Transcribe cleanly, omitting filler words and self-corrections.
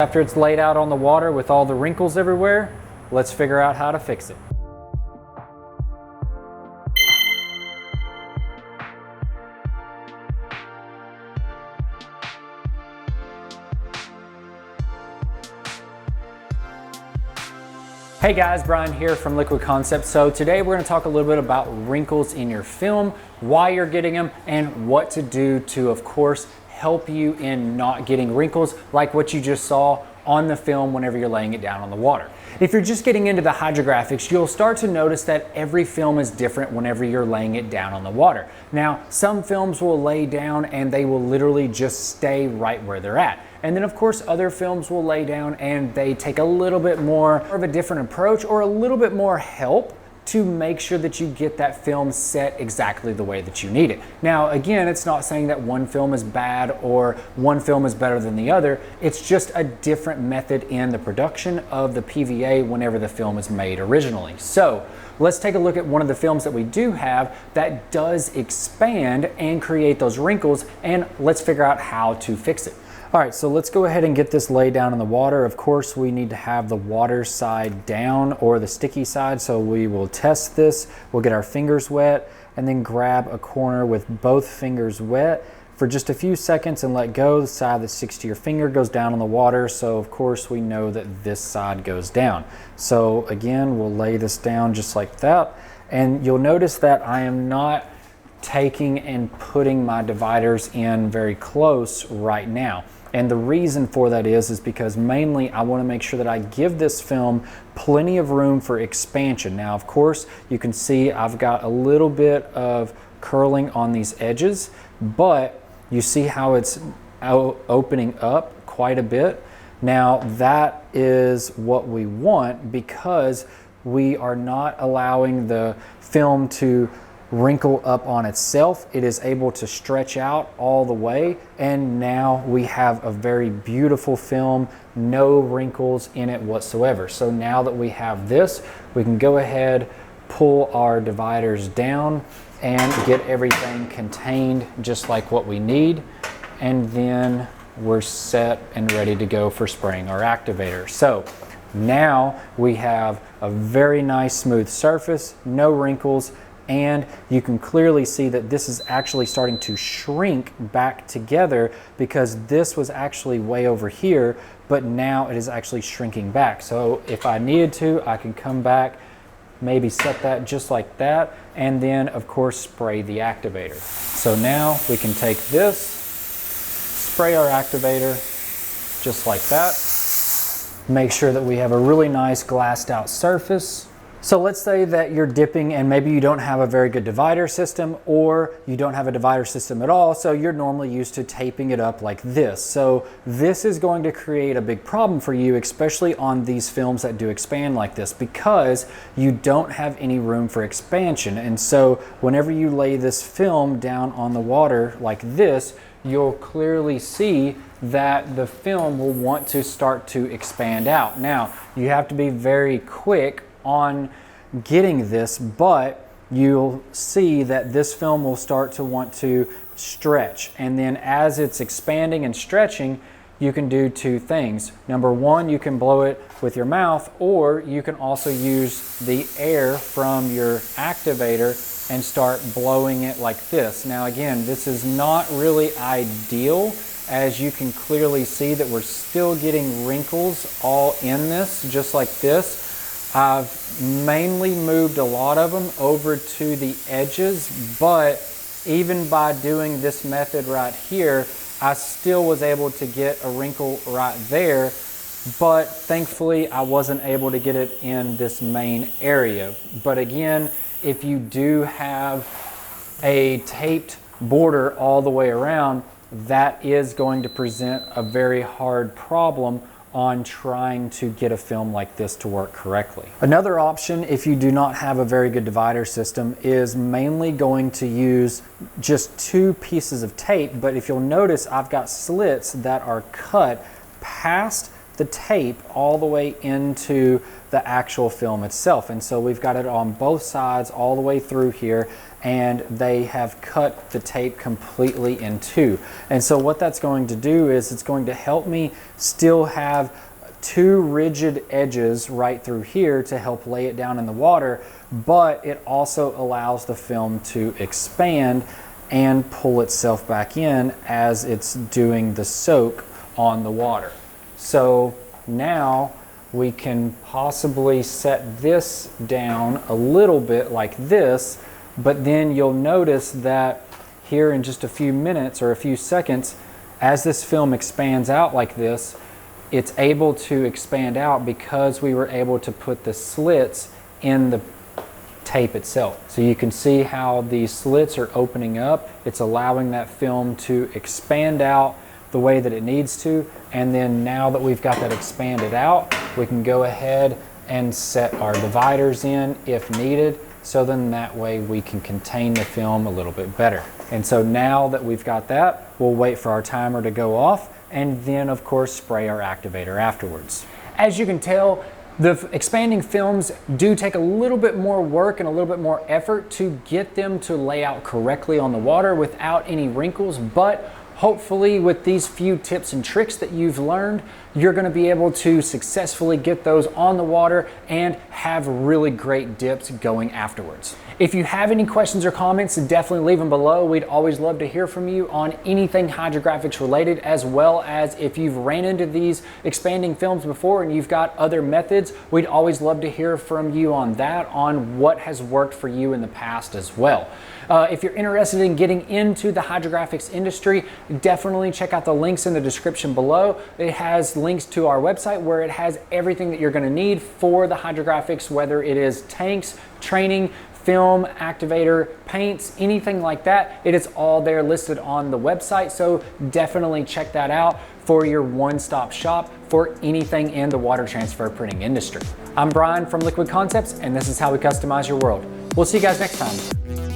After it's laid out on the water with all the wrinkles everywhere, let's figure out how to fix it. Hey guys, Bryan here from Liquid Concepts. So today we're going to talk a little bit about wrinkles in your film, why you're getting them, and what to do to, of course, help you in not getting wrinkles like what you just saw on the film whenever you're laying it down on the water. If you're just getting into the hydrographics, you'll start to notice that every film is different whenever you're laying it down on the water. Now, some films will lay down and they will literally just stay right where they're at. And then of course other films will lay down and they take a little bit more of a different approach or a little bit more help to make sure that you get that film set exactly the way that you need it. Now, again, it's not saying that one film is bad or one film is better than the other. It's just a different method in the production of the PVA whenever the film is made originally. So let's take a look at one of the films that we do have that does expand and create those wrinkles, and let's figure out how to fix it. All right, so let's go ahead and get this laid down in the water. Of course, we need to have the water side down or the sticky side, so we will test this. We'll get our fingers wet and then grab a corner with both fingers wet for just a few seconds and let go. The side that sticks to your finger goes down in the water, so of course we know that this side goes down. So again, we'll lay this down just like that, and you'll notice that I am not taking and putting my dividers in very close right now. And the reason for that is because mainly I want to make sure that I give this film plenty of room for expansion. Now, of course, you can see I've got a little bit of curling on these edges, but you see how it's opening up quite a bit. Now, that is what we want because we are not allowing the film to wrinkle up on itself. It is able to stretch out all the way, and now we have a very beautiful film, no wrinkles in it whatsoever. So now that we have this, we can go ahead, pull our dividers down and get everything contained just like what we need, and then we're set and ready to go for spraying our activator. So now we have a very nice smooth surface, no wrinkles, and you can clearly see that this is actually starting to shrink back together because this was actually way over here, but now it is actually shrinking back. So if I needed to, I can come back, maybe set that just like that, and then of course spray the activator. So now we can take this, spray our activator just like that. Make sure that we have a really nice glassed out surface. So let's say that you're dipping and maybe you don't have a very good divider system, or you don't have a divider system at all, so you're normally used to taping it up like this. So this is going to create a big problem for you, especially on these films that do expand like this, because you don't have any room for expansion. And so whenever you lay this film down on the water like this, you'll clearly see that the film will want to start to expand out. Now, you have to be very quick on getting this, but you'll see that this film will start to want to stretch, and then as it's expanding and stretching, you can do two things. Number one, you can blow it with your mouth, or you can also use the air from your activator and start blowing it like this. Now again, this is not really ideal, as you can clearly see that we're still getting wrinkles all in this, just like this. I've mainly moved a lot of them over to the edges, but even by doing this method right here, I still was able to get a wrinkle right there, but thankfully I wasn't able to get it in this main area. But again, if you do have a taped border all the way around, that is going to present a very hard problem on trying to get a film like this to work correctly. Another option, if you do not have a very good divider system, is mainly going to use just two pieces of tape. But if you'll notice, I've got slits that are cut past the tape all the way into the actual film itself. And so we've got it on both sides all the way through here. and they have cut the tape completely in two. And so what that's going to do is it's going to help me still have two rigid edges right through here to help lay it down in the water, but it also allows the film to expand and pull itself back in as it's doing the soak on the water. So now we can possibly set this down a little bit like this, but then you'll notice that here in just a few minutes or a few seconds, as this film expands out like this, it's able to expand out because we were able to put the slits in the tape itself. So you can see how these slits are opening up. It's allowing that film to expand out the way that it needs to. And then now that we've got that expanded out, we can go ahead and set our dividers in if needed. So then that way we can contain the film a little bit better. And so now that we've got that, we'll wait for our timer to go off and then of course spray our activator afterwards. As you can tell, the expanding films do take a little bit more work and a little bit more effort to get them to lay out correctly on the water without any wrinkles, but hopefully with these few tips and tricks that you've learned, you're gonna be able to successfully get those on the water and have really great dips going afterwards. If you have any questions or comments, definitely leave them below. We'd always love to hear from you on anything hydrographics related, as well as if you've ran into these expanding films before and you've got other methods, we'd always love to hear from you on that, on what has worked for you in the past as well. If you're interested in getting into the hydrographics industry, definitely check out the links in the description below. It has links to our website where it has everything that you're going to need for the hydrographics, whether it is tanks, training, film, activator, paints, anything like that. It is all there listed on the website, so definitely check that out for your one-stop shop for anything in the water transfer printing industry. I'm Brian from Liquid Concepts, and this is how we customize your world. We'll see you guys next time.